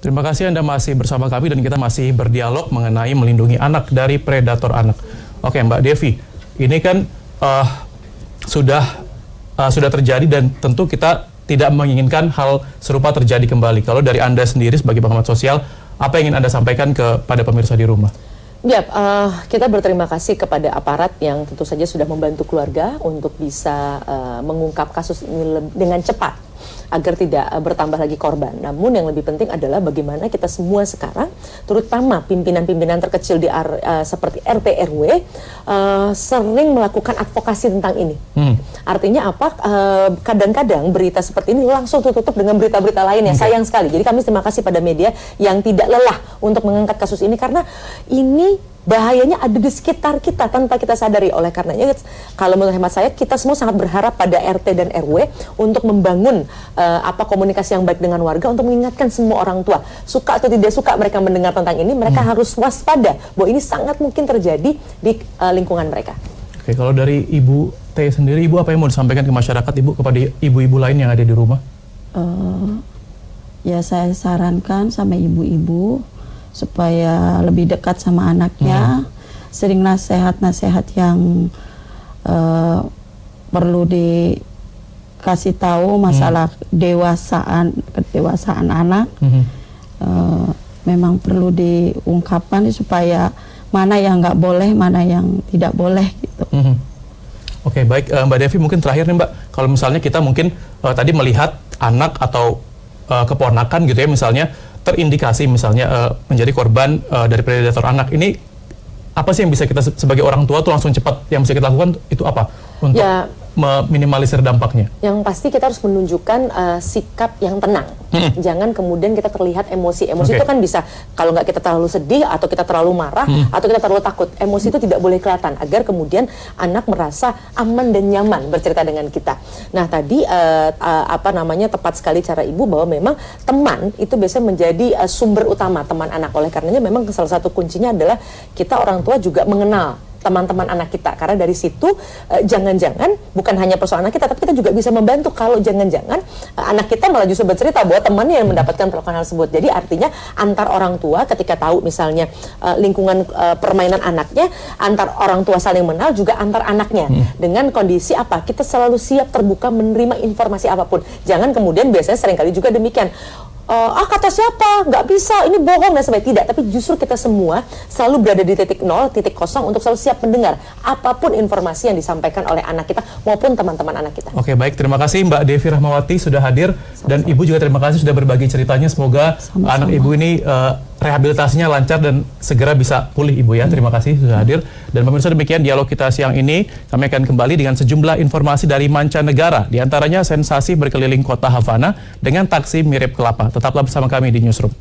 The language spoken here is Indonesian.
Terima kasih Anda masih bersama kami dan kita masih berdialog mengenai melindungi anak dari predator anak. Oke Mbak Devi, ini kan sudah terjadi dan tentu kita tidak menginginkan hal serupa terjadi kembali. Kalau dari Anda sendiri sebagai pengamat sosial, apa yang ingin Anda sampaikan kepada pemirsa di rumah? Ya, kita berterima kasih kepada aparat yang tentu saja sudah membantu keluarga untuk bisa mengungkap kasus ini dengan cepat agar tidak bertambah lagi korban. Namun yang lebih penting adalah bagaimana kita semua sekarang, terutama pimpinan-pimpinan terkecil di seperti RT RW, sering melakukan advokasi tentang ini. Artinya apa? Kadang-kadang berita seperti ini langsung tutup dengan berita-berita lain ya. Sayang sekali. Jadi kami terima kasih pada media yang tidak lelah untuk mengangkat kasus ini karena ini bahayanya ada di sekitar kita tanpa kita sadari. Oleh karenanya, kalau menurut hemat saya, kita semua sangat berharap pada RT dan RW untuk membangun komunikasi yang baik dengan warga untuk mengingatkan semua orang tua. Suka atau tidak suka mereka mendengar tentang ini, mereka harus waspada bahwa ini sangat mungkin terjadi di lingkungan mereka. Oke, kalau dari Ibu T sendiri, Ibu apa yang mau disampaikan ke masyarakat, Ibu, kepada ibu-ibu lain yang ada di rumah? Ya saya sarankan sama ibu-ibu supaya lebih dekat sama anaknya, sering nasihat-nasihat yang perlu dikasih tahu masalah kedewasaan anak, memang perlu diungkapkan supaya mana yang nggak boleh, mana yang tidak boleh gitu. Oke, baik Mbak Devi, mungkin terakhir nih Mbak, kalau misalnya kita mungkin tadi melihat anak atau keponakan gitu ya misalnya, terindikasi misalnya menjadi korban dari predator anak, ini apa sih yang bisa kita sebagai orang tua tuh langsung cepat yang bisa kita lakukan itu apa untuk meminimalisir dampaknya? Yang pasti kita harus menunjukkan sikap yang tenang. Jangan kemudian kita terlihat emosi. Emosi itu kan bisa, kalau nggak kita terlalu sedih atau kita terlalu marah atau kita terlalu takut. Emosi itu tidak boleh kelihatan agar kemudian anak merasa aman dan nyaman bercerita dengan kita. Nah tadi tepat sekali cara ibu bahwa memang teman itu biasanya menjadi sumber utama teman anak. Oleh karenanya memang salah satu kuncinya adalah kita orang tua juga mengenal teman-teman anak kita, karena dari situ jangan-jangan bukan hanya persoalan anak kita, tapi kita juga bisa membantu kalau jangan-jangan anak kita malah justru bercerita bahwa temannya yang mendapatkan perlakuan hal tersebut. Jadi artinya antar orang tua ketika tahu misalnya lingkungan permainan anaknya, antar orang tua saling mengenal, juga antar anaknya dengan kondisi apa, kita selalu siap terbuka menerima informasi apapun. Jangan kemudian biasanya seringkali juga demikian, kata siapa, nggak bisa, ini bohong dan sebagainya. Tidak, tapi justru kita semua selalu berada di titik nol, titik kosong untuk selalu siap mendengar apapun informasi yang disampaikan oleh anak kita maupun teman-teman anak kita. Oke, baik, terima kasih Mbak Devi Rahmawati sudah hadir. Dan Ibu juga terima kasih sudah berbagi ceritanya. Semoga anak Ibu ini rehabilitasinya lancar dan segera bisa pulih Ibu ya. Terima kasih sudah hadir. Dan pemirsa, demikian dialog kita siang ini. Kami akan kembali dengan sejumlah informasi dari mancanegara, di antaranya sensasi berkeliling kota Havana dengan taksi mirip kelapa. Tetaplah bersama kami di Newsroom.